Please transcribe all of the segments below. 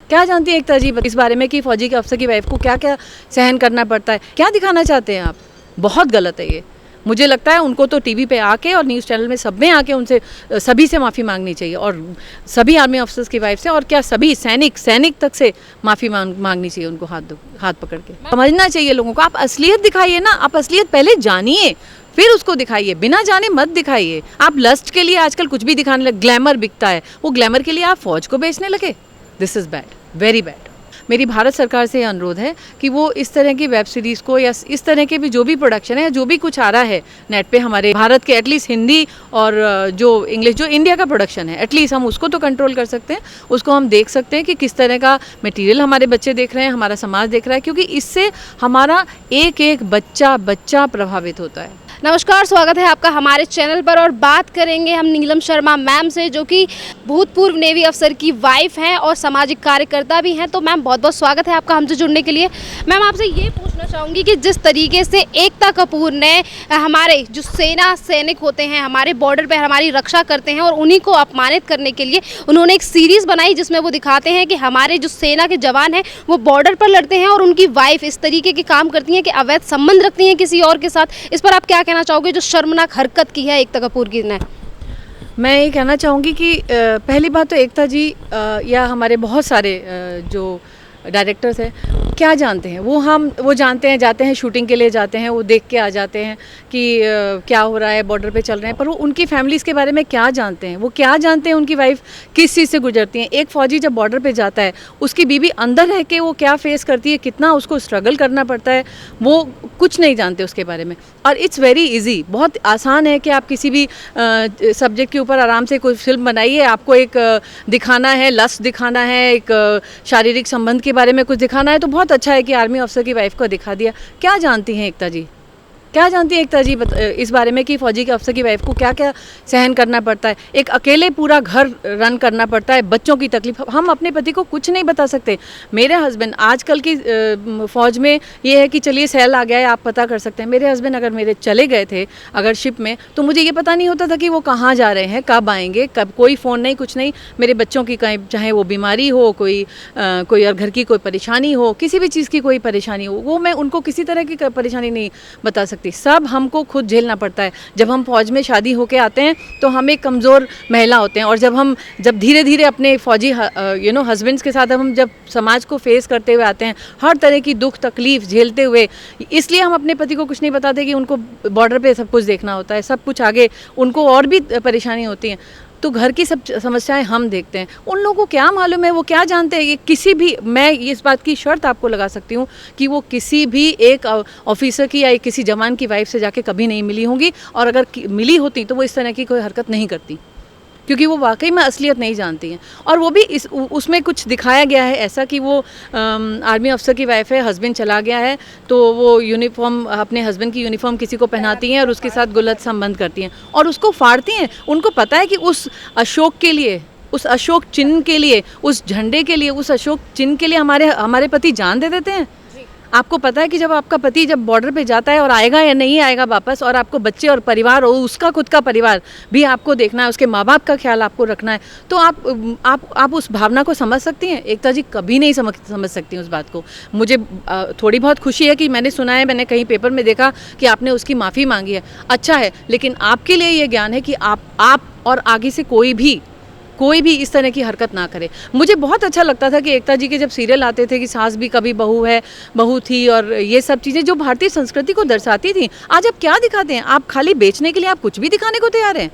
क्या जानती है एकता जी इस बारे में कि फ़ौजी के अफसर की वाइफ को क्या क्या सहन करना पड़ता है? क्या दिखाना चाहते हैं आप? बहुत गलत है ये। मुझे लगता है उनको तो टीवी पे आके और न्यूज़ चैनल में सब में आके उनसे सभी से माफ़ी मांगनी चाहिए, और सभी आर्मी ऑफिसर्स की वाइफ से, और क्या सभी सैनिक तक से माफ़ी मांगनी चाहिए उनको, हाथ पकड़ के। समझना चाहिए लोगों को। आप असलियत दिखाइए ना, आप असलियत पहले जानिए फिर उसको दिखाइए, बिना जाने मत दिखाइए। आप लस्ट के लिए आजकल कुछ भी दिखाने लगे, ग्लैमर बिकता है, वो ग्लैमर के लिए आप फौज को बेचने लगे। This is bad, very bad. मेरी भारत सरकार से यह अनुरोध है कि वो इस तरह की वेब सीरीज़ को या इस तरह के भी जो भी प्रोडक्शन है, जो भी कुछ आ रहा है नेट पे हमारे भारत के, एटलीस्ट हिंदी और जो इंग्लिश, जो इंडिया का प्रोडक्शन है, एटलीस्ट हम उसको तो कंट्रोल कर सकते हैं। उसको हम देख सकते हैं कि किस तरह का मटेरियल हमारे बच्चे देख रहे हैं, हमारा समाज देख रहा है, क्योंकि इससे हमारा एक एक बच्चा प्रभावित होता है। नमस्कार, स्वागत है आपका हमारे चैनल पर और बात करेंगे हम नीलम शर्मा मैम से, जो कि भूतपूर्व नेवी अफसर की वाइफ हैं और सामाजिक कार्यकर्ता भी हैं। तो मैम बहुत बहुत स्वागत है आपका हमसे जुड़ने के लिए। मैम आपसे ये पूछना चाहूँगी कि जिस तरीके से एकता कपूर ने हमारे जो सेना सैनिक होते हैं, हमारे बॉर्डर पर हमारी रक्षा करते हैं, और उन्हीं को अपमानित करने के लिए उन्होंने एक सीरीज़ बनाई जिसमें वो दिखाते हैं कि हमारे जो सेना के जवान हैं वो बॉर्डर पर लड़ते हैं और उनकी वाइफ इस तरीके के काम करती हैं कि अवैध संबंध रखती हैं किसी और के साथ। इस पर आप क्या कहना चाहोगे, जो शर्मनाक हरकत की है एकता कपूर की ने? मैं ये कहना चाहूँगी कि पहली बात तो एकता जी या हमारे बहुत सारे जो डायरेक्टर्स हैं क्या जानते हैं, वो जानते हैं, जाते हैं शूटिंग के लिए जाते हैं, वो देख के आ जाते हैं कि क्या हो रहा है, बॉर्डर पे चल रहे हैं, पर वो उनकी फैमिलीज़ के बारे में क्या जानते हैं? वो क्या जानते हैं उनकी वाइफ किस चीज़ से गुजरती हैं? एक फ़ौजी जब बॉर्डर पे जाता है, उसकी बीवी अंदर रह के वो क्या फेस करती है, कितना उसको स्ट्रगल करना पड़ता है, वो कुछ नहीं जानते उसके बारे में। और इट्स वेरी ईजी, बहुत आसान है कि आप किसी भी सब्जेक्ट के ऊपर आराम से कोई फिल्म बनाइए। आपको एक दिखाना है, लस्ट दिखाना है, एक शारीरिक संबंध के बारे में कुछ दिखाना है, तो बहुत अच्छा है कि आर्मी ऑफिसर की वाइफ को दिखा दिया। क्या जानती हैं एकता जी? क्या जानती है एकता जी इस बारे में कि फ़ौजी के अफसर की वाइफ को क्या क्या सहन करना पड़ता है? एक अकेले पूरा घर रन करना पड़ता है, बच्चों की तकलीफ। हम अपने पति को कुछ नहीं बता सकते। मेरे हस्बैंड आजकल की फ़ौज में ये है कि चलिए सेल आ गया है, आप पता कर सकते हैं। मेरे हस्बैंड अगर मेरे चले गए थे अगर शिप में, तो मुझे ये पता नहीं होता था कि वो कहाँ जा रहे हैं, कब आएंगे, कब। कोई फ़ोन नहीं, कुछ नहीं। मेरे बच्चों की कहीं, चाहे वो बीमारी हो, कोई और घर की कोई परेशानी हो, किसी भी चीज़ की कोई परेशानी हो, वो मैं उनको किसी तरह की परेशानी नहीं बता सकती। सब हमको खुद झेलना पड़ता है। जब हम फौज में शादी होके आते हैं तो हम एक कमज़ोर महिला होते हैं, और जब धीरे धीरे अपने फौजी हस्बैंड्स के साथ हम जब समाज को फेस करते हुए आते हैं, हर तरह की दुख तकलीफ झेलते हुए, इसलिए हम अपने पति को कुछ नहीं बताते कि उनको बॉर्डर पे सब कुछ देखना होता है, सब कुछ आगे उनको और भी परेशानी होती हैं। तो घर की सब समस्याएं हम देखते हैं। उन लोगों को क्या मालूम है, वो क्या जानते हैं? ये किसी भी, मैं इस बात की शर्त आपको लगा सकती हूँ कि वो किसी भी एक ऑफिसर की या किसी जवान की वाइफ से जाके कभी नहीं मिली होंगी, और अगर मिली होती तो वो इस तरह की कोई हरकत नहीं करती, क्योंकि वो वाकई में असलियत नहीं जानती हैं। और वो भी उसमें कुछ दिखाया गया है ऐसा कि वो आर्मी अफसर की वाइफ है, हस्बैंड चला गया है, तो वो यूनिफॉर्म, अपने हस्बैंड की यूनिफॉर्म किसी को पहनाती हैं और उसके साथ गलत संबंध करती हैं और उसको फाड़ती हैं। उनको पता है कि उस अशोक के लिए, उस अशोक चिन्ह के लिए, उस झंडे के लिए, उस अशोक चिन्ह के लिए हमारे पति जान दे देते हैं। आपको पता है कि जब आपका पति जब बॉर्डर पे जाता है और आएगा या नहीं आएगा वापस, और आपको बच्चे और परिवार और उसका खुद का परिवार भी आपको देखना है, उसके माँ बाप का ख्याल आपको रखना है, तो आप उस भावना को समझ सकती हैं? एकता जी कभी नहीं समझ सकती उस बात को। मुझे थोड़ी बहुत खुशी है कि मैंने सुना है, मैंने कहीं पेपर में देखा कि आपने उसकी माफ़ी मांगी है, अच्छा है। लेकिन आपके लिए ये ज्ञान है कि आप और आगे से कोई भी इस तरह की हरकत ना करे। मुझे बहुत अच्छा लगता था कि एकता जी के जब सीरियल आते थे कि सास भी कभी बहू थी, और ये सब चीज़ें जो भारतीय संस्कृति को दर्शाती थी, आज आप क्या दिखाते हैं? आप खाली बेचने के लिए आप कुछ भी दिखाने को तैयार हैं,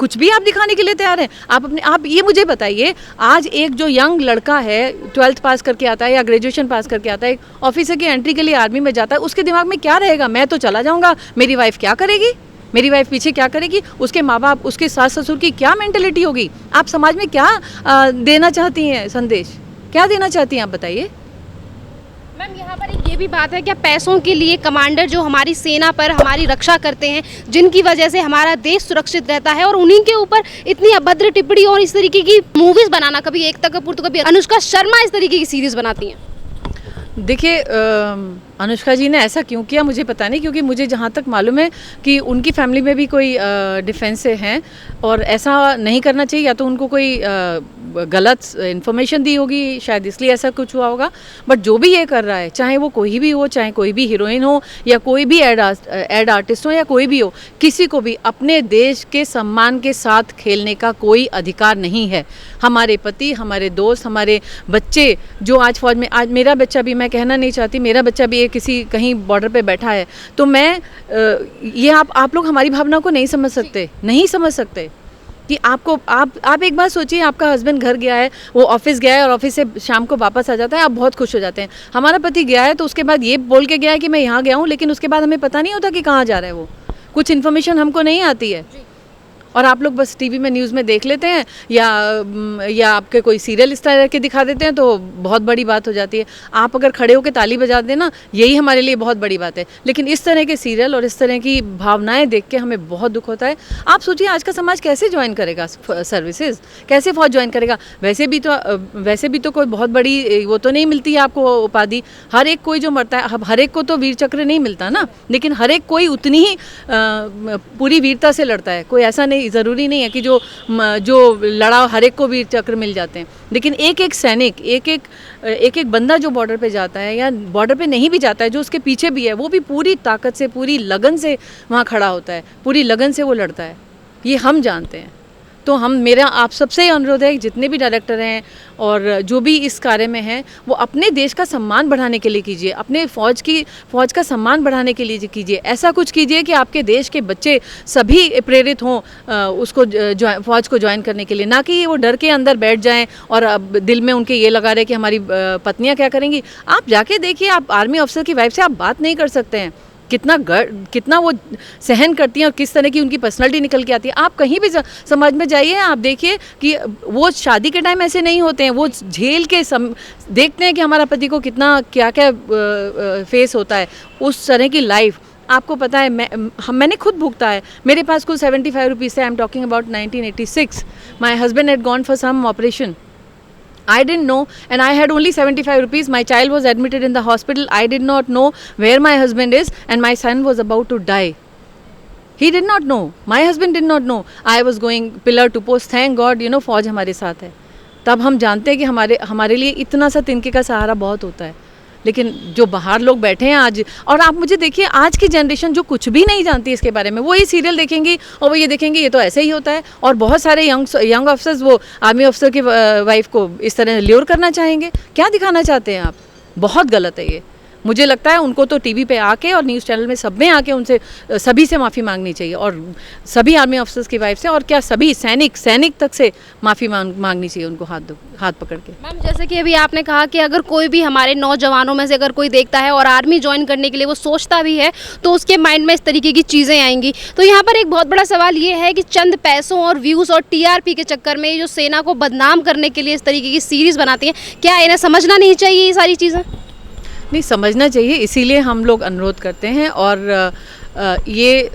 कुछ भी आप दिखाने के लिए तैयार हैं। आप ये मुझे बताइए, आज एक जो यंग लड़का है, 12th पास करके आता है या ग्रेजुएशन पास करके आता है, एक ऑफिसर की एंट्री के लिए आर्मी में जाता है, उसके दिमाग में क्या रहेगा? मैं तो चला जाऊँगा, मेरी वाइफ क्या करेगी, मेरी वाइफ पीछे क्या करेगी, उसके माँ बाप, उसके सास ससुर की क्या मेंटेलिटी होगी? आप समाज में क्या देना चाहती हैं संदेश, क्या देना चाहती हैं आप बताइए? मैम यहाँ पर एक ये भी बात है, क्या पैसों के लिए कमांडर जो हमारी सेना पर हमारी रक्षा करते हैं, जिनकी वजह से हमारा देश सुरक्षित रहता है, और उन्हीं के ऊपर इतनी अभद्र टिप्पणी और इस तरीके की मूवीज़ बनाना, कभी एकता कपूर तो कभी अनुष्का शर्मा इस तरीके की सीरीज़ बनाती हैं? देखिए अनुष्का जी ने ऐसा क्यों किया मुझे पता नहीं, क्योंकि मुझे जहाँ तक मालूम है कि उनकी फैमिली में भी कोई डिफेंस से हैं, और ऐसा नहीं करना चाहिए। या तो उनको कोई गलत इन्फॉर्मेशन दी होगी, शायद इसलिए ऐसा कुछ हुआ होगा। बट जो भी ये कर रहा है, चाहे वो कोई भी हो, चाहे कोई भी हीरोइन हो या कोई भी एड आर्टिस्ट हो या कोई भी हो, किसी को भी अपने देश के सम्मान के साथ खेलने का कोई अधिकार नहीं है। हमारे पति, हमारे दोस्त, हमारे बच्चे जो आज फौज में, आज मेरा बच्चा भी, मैं कहना नहीं चाहती, मेरा बच्चा भी किसी कहीं बॉर्डर पे बैठा है, तो मैं ये आप लोग हमारी भावना को नहीं समझ सकते, नहीं समझ सकते कि आपको आप एक बार सोचिए, आपका हस्बैंड घर गया है, वो ऑफिस गया है और ऑफिस से शाम को वापस आ जाता है, आप बहुत खुश हो जाते हैं। हमारा पति गया है तो उसके बाद ये बोल के गया है कि मैं यहाँ गया हूँ, लेकिन उसके बाद हमें पता नहीं होता कि कहाँ जा रहा है वो, कुछ इन्फॉर्मेशन हमको नहीं आती है। और आप लोग बस टीवी में न्यूज़ में देख लेते हैं या आपके कोई सीरियल इस तरह के दिखा देते हैं तो बहुत बड़ी बात हो जाती है। आप अगर खड़े होकर ताली बजा दें ना, यही हमारे लिए बहुत बड़ी बात है। लेकिन इस तरह के सीरियल और इस तरह की भावनाएं देख के हमें बहुत दुख होता है। आप सोचिए आज का समाज कैसे ज्वाइन करेगा सर्विसेज, कैसे फौज ज्वाइन करेगा। वैसे भी तो कोई बहुत बड़ी वो तो नहीं मिलती है आपको उपाधि। हर एक कोई जो मरता है, हर एक को तो वीर चक्र नहीं मिलता ना, लेकिन हर एक कोई उतनी ही पूरी वीरता से लड़ता है। कोई ऐसा नहीं, ज़रूरी नहीं है कि जो लड़ा हर एक को वीर चक्र मिल जाते हैं। लेकिन एक एक सैनिक, एक एक बंदा जो बॉर्डर पे जाता है या बॉर्डर पे नहीं भी जाता है, जो उसके पीछे भी है, वो भी पूरी ताकत से, पूरी लगन से वहाँ खड़ा होता है, पूरी लगन से वो लड़ता है। ये हम जानते हैं। तो मेरा आप सबसे अनुरोध है, जितने भी डायरेक्टर हैं और जो भी इस कार्य में हैं, वो अपने देश का सम्मान बढ़ाने के लिए कीजिए, अपने फौज का सम्मान बढ़ाने के लिए कीजिए। ऐसा कुछ कीजिए कि आपके देश के बच्चे सभी प्रेरित हों उसको फौज को ज्वाइन करने के लिए, ना कि वो डर के अंदर बैठ जाएं और अब दिल में उनके ये लगा रहे कि हमारी पत्नियां क्या करेंगी। आप जाके देखिए, आप आर्मी ऑफिसर की वाइफ से आप बात नहीं कर सकते हैं, कितना वो सहन करती हैं और किस तरह की उनकी पर्सनालिटी निकल के आती है। आप कहीं भी समाज में जाइए, आप देखिए कि वो शादी के टाइम ऐसे नहीं होते हैं, वो झेल के देखते हैं कि हमारा पति को कितना क्या क्या फेस होता है, उस तरह की लाइफ। आपको पता है, मैंने खुद भुगता है। मेरे पास कुल 75 रुपीज़ से, I am talking about 1986, my husband had gone for some operation. I didn't know, and I had only 75 rupees. My child was admitted in the hospital. I did not know where my husband is, and my son was about to die. He did not know. My husband did not know. I was going pillar to post. Thank God, फौज हमारे साथ है। तब हम जानते हैं कि हमारे लिए इतना सा तिनके का सहारा बहुत होता है। लेकिन जो बाहर लोग बैठे हैं आज, और आप मुझे देखिए, आज की जनरेशन जो कुछ भी नहीं जानती इसके बारे में, वो ये सीरियल देखेंगी और वो ये देखेंगे ये तो ऐसे ही होता है। और बहुत सारे यंग ऑफिसर्स वो आर्मी ऑफिसर की वाइफ को इस तरह ल्योर करना चाहेंगे। क्या दिखाना चाहते हैं आप? बहुत गलत है ये। मुझे लगता है उनको तो टीवी पे आके और न्यूज़ चैनल में सब में आके उनसे सभी से माफ़ी मांगनी चाहिए, और सभी आर्मी ऑफिसर्स की वाइफ से, और क्या सभी सैनिक तक से माफ़ी मांगनी चाहिए उनको, हाथ पकड़ के। मैम, जैसे कि अभी आपने कहा कि अगर कोई भी हमारे नौजवानों में से अगर कोई देखता है और आर्मी ज्वाइन करने के लिए वो सोचता भी है, तो उसके माइंड में इस तरीके की चीज़ें आएंगी। तो यहाँ पर एक बहुत बड़ा सवाल ये है कि चंद पैसों और व्यूज़ और TRP के चक्कर में जो सेना को बदनाम करने के लिए इस तरीके की सीरीज़ बनाती हैं, क्या इन्हें समझना नहीं चाहिए ये सारी चीज़ें? नहीं, समझना चाहिए। इसीलिए हम लोग अनुरोध करते हैं और ये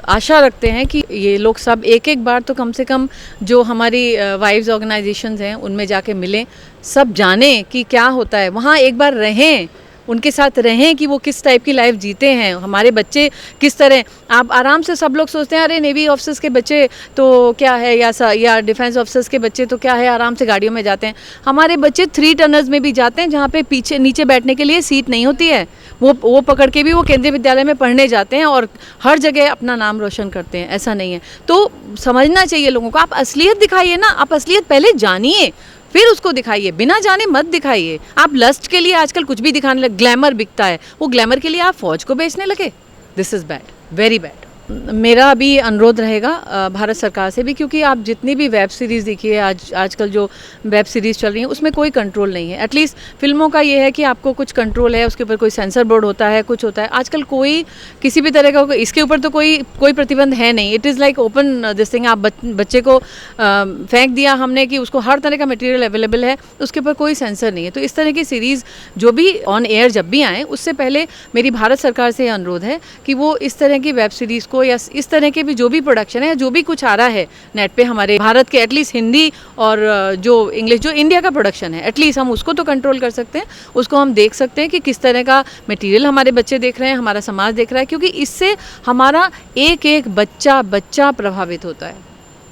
आशा रखते हैं कि ये लोग सब एक बार तो कम से कम जो हमारी वाइव्स ऑर्गेनाइजेशंस हैं उनमें जाके मिलें, सब जानें कि क्या होता है वहाँ, एक बार रहें, उनके साथ रहें कि वो किस टाइप की लाइफ जीते हैं, हमारे बच्चे किस तरह। आप आराम से, सब लोग सोचते हैं अरे नेवी ऑफिसर्स के बच्चे तो क्या है, या डिफेंस ऑफिसर्स के बच्चे तो क्या है, आराम से गाड़ियों में जाते हैं। हमारे बच्चे 3 टनर्स में भी जाते हैं, जहाँ पे पीछे नीचे बैठने के लिए सीट नहीं होती है, वो पकड़ के भी वो केंद्रीय विद्यालय में पढ़ने जाते हैं और हर जगह अपना नाम रोशन करते हैं। ऐसा नहीं है, तो समझना चाहिए लोगों को। आप असलियत दिखाइए ना, आप असलियत पहले जानिए, फिर उसको दिखाइए, बिना जाने मत दिखाइए। आप लस्ट के लिए आजकल कुछ भी दिखाने लगे, ग्लैमर बिकता है, वो ग्लैमर के लिए आप फौज को बेचने लगे। This is bad, very bad. मेरा अभी अनुरोध रहेगा भारत सरकार से भी, क्योंकि आप जितनी भी वेब सीरीज़ देखिए, आजकल जो वेब सीरीज़ चल रही हैं उसमें कोई कंट्रोल नहीं है। एटलीस्ट फिल्मों का ये है कि आपको कुछ कंट्रोल है, उसके ऊपर कोई सेंसर बोर्ड होता है, कुछ होता है। आजकल कोई किसी भी तरह का इसके ऊपर तो कोई प्रतिबंध है नहीं। It is like open this thing. आप बच्चे को फेंक दिया हमने कि उसको हर तरह का मटेरियल अवेलेबल है, उसके ऊपर कोई सेंसर नहीं है। तो इस तरह की सीरीज़ जो भी ऑन एयर जब भी आएँ, उससे पहले मेरी भारत सरकार से अनुरोध है कि वो इस तरह की वेब सीरीज़ को या इस तरह के भी जो भी प्रोडक्शन है, जो भी कुछ आ रहा है नेट पे हमारे भारत के, एटलीस्ट हिंदी और जो इंग्लिश, जो इंडिया का प्रोडक्शन है, एटलीस्ट हम उसको तो कंट्रोल कर सकते हैं। उसको हम देख सकते हैं कि किस तरह का मटेरियल हमारे बच्चे देख रहे हैं, हमारा समाज देख रहा है, क्योंकि इससे हमारा एक बच्चा प्रभावित होता है।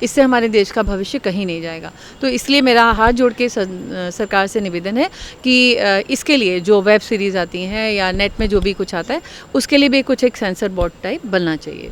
इससे हमारे देश का भविष्य कहीं नहीं जाएगा। तो इसलिए मेरा हाथ जोड़ के सरकार से निवेदन है कि इसके लिए जो वेब सीरीज़ आती हैं या नेट में जो भी कुछ आता है उसके लिए भी कुछ एक सेंसर बोर्ड टाइप बनना चाहिए।